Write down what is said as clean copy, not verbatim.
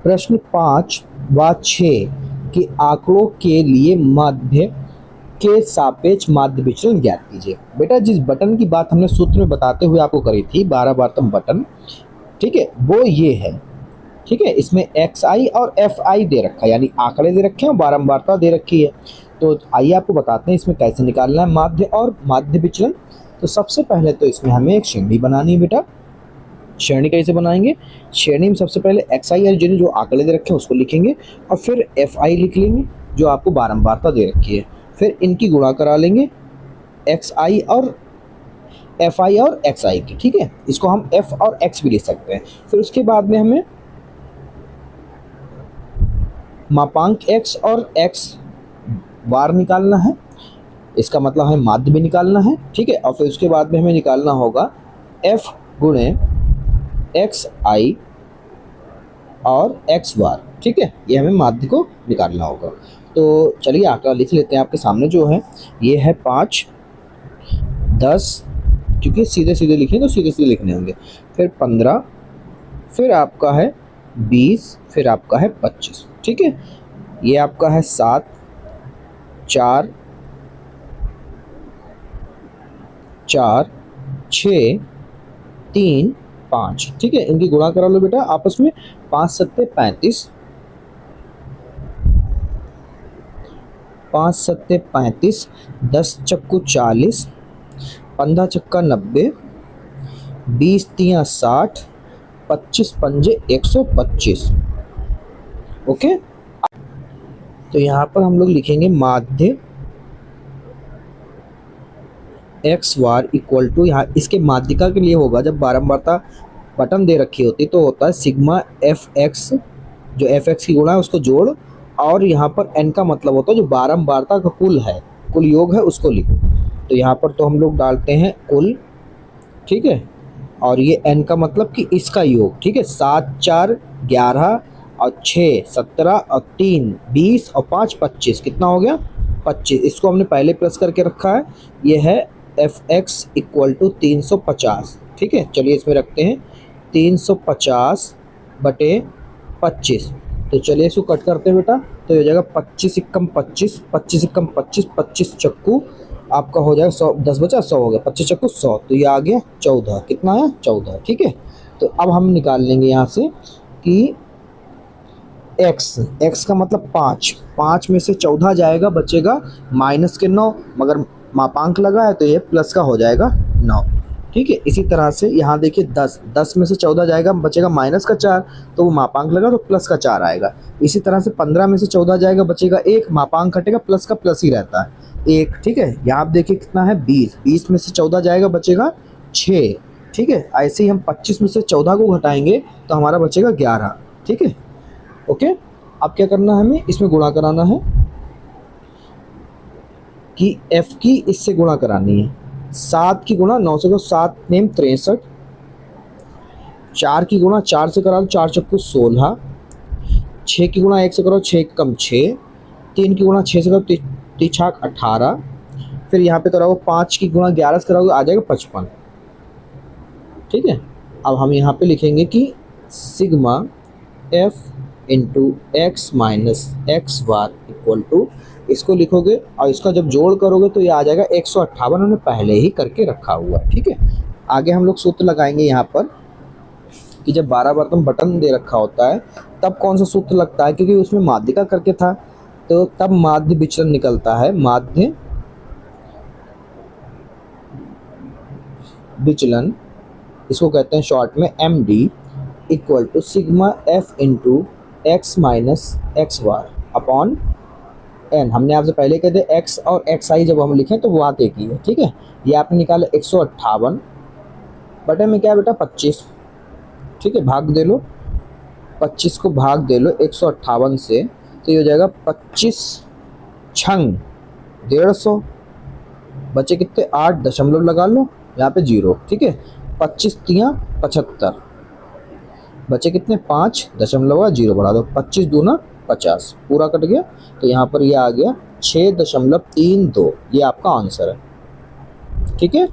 प्रश्न 5 व 6 के आंकड़ों के लिए माध्य के सापेक्ष माध्य विचलन ज्ञात कीजिए। बेटा जिस बटन की बात हमने सूत्र में बताते हुए आपको करी थी 12 बारतम बटन, ठीक है, वो ये है। ठीक है, इसमें XI और FI दे रखा है, यानी आंकड़े दे रखे हैं, बारंबारता दे रखी है। तो आइए आपको बताते हैं इसमें कैसे निकालना है माध्य और माध्य विचलन। तो सबसे पहले तो इसमें हमें एक श्रेणी बनानी है बेटा। श्रेणी कैसे बनाएंगे? श्रेणी में सबसे पहले XI और जो आंकड़े दे रखे हैं उसको लिखेंगे और फिर FI लिख लेंगे जो आपको बारंबारता दे रखी है। फिर इनकी गुणा करा लेंगे XI और FI और XI की। ठीक है, इसको हम F और X भी लिख सकते हैं। फिर उसके बाद में हमें मापांक X और X बार निकालना है, इसका मतलब हमें माध्य भी निकालना है। ठीक है, और फिर उसके बाद में हमें निकालना होगा F गुणे XI और X बार। ठीक है, ये हमें माध्य को निकालना होगा। तो चलिए आंकड़ा लिख लेते हैं आपके सामने जो है, ये है 5, 10, क्योंकि सीधे सीधे लिखें तो सीधे सीधे लिखने होंगे, फिर 15, फिर आपका है 20, फिर आपका है 25। ठीक है, ये आपका है 7, 4, 4, 6, 3, 5। ठीक है, इनकी गुणा करा लो बेटा आपस में। 5 सत्ते 35, 5 सत्ते 35, 10 चक्कू 40, 15 चक्का 90, 20 तियाँ 60, 25 पंजे 125। ओके, तो यहाँ पर हम लोग लिखेंगे माध्य X बार इक्वल टू, यहाँ इसके माध्यिका के लिए होगा जब बारंबारता बटन दे रखी होती तो होता है सिग्मा FX, जो FX की गुणा है उसको जोड़, और यहाँ पर N का मतलब होता है जो बारंबारता का कुल है, कुल योग है उसको लिखो। तो यहाँ पर तो हम लोग डालते हैं कुल। ठीक है, और ये N का मतलब कि इसका योग। ठीक है, 7 4 11 और 6 17 और 3 20 और 5 25, कितना हो गया? 25। इसको हमने पहले प्लस करके रखा है, ये है FX इक्वल टू 350। ठीक है, चलिए इसमें रखते हैं 350 बटे 25। तो चलिए इसको कट करते हैं बेटा, तो ये जाएगा 25 एकम 25, 25 एकम 25, 25 चक्कू आपका हो जाएगा 100, 10 बचा 100 हो गया, 25 चक्कू 100, तो ये आ गया 14। कितना है? 14। ठीक है, तो अब हम निकाल लेंगे यहाँ से कि x का मतलब 5 में से 14 जाएगा, बचेगा माइनस के 9, मगर मापांक लगा है तो ये प्लस का हो जाएगा 9। ठीक है, इसी तरह से यहाँ देखिए 10 में से 14 जाएगा, बचेगा माइनस का 4, तो वो मापांक लगा तो प्लस का 4 आएगा। इसी तरह से 15 में से 14 जाएगा, बचेगा 1, मापांक घटेगा, प्लस का प्लस ही रहता है 1। ठीक है, यहाँ आप देखिए कितना है 20 में से 14 जाएगा, बचेगा 6। ठीक है, ऐसे ही हम 25 में से 14 को घटाएंगे तो हमारा बचेगा 11। ठीक है, ओके। अब क्या करना है, हमें इसमें गुणा कराना है कि F की इससे गुणा करानी है। 7 की गुणा 9 से करो, 7 नेम 63, 4 की गुणा 4 से करा दो, 4 चक्कू 16, 6 की गुणा 1 से करो, 6 कम 6, 3 की गुणा 6 से करो, 3 छाक 18, फिर यहाँ पे कराओ 5 की गुणा 11 से कराओगे आ जाएगा 55। ठीक है, अब हम यहाँ पे लिखेंगे कि sigma F into X minus X bar equal to, इसको लिखोगे और इसका जब जोड़ करोगे तो ये आ जाएगा 158, हमने पहले ही करके रखा हुआ है। ठीक है, आगे हम लोग सूत्र लगाएंगे यहाँ पर कि जब 12 बार बटन दे रखा होता है तब कौन सा सूत्र लगता है, क्योंकि उसमें माध्यिका करके था तो तब माध्य विचलन निकलता है। माध्य विचलन इसको कहते हैं शॉर्ट में MD equal to sigma F into X minus X bar upon N। हमने आपसे पहले कहते X और XI जब हम लिखें तो वो बात एक ही है। ठीक है, ये आपने निकाला 158 बटे में क्या बेटा 25। ठीक है, भाग दे लो, 25 को भाग दे लो 158 से, तो ये हो जाएगा 25 छंग 150, बचे कितने 8, दशमलव लगा लो यहाँ पे 0। ठीक है, 25 तियाँ 75, बचे कितने 5, दशमलव 0 बढ़ा दो, 25 दूना 50, पूरा कट गया। तो यहाँ पर ये आ गया 6.32, ये आपका आंसर है। ठीक है।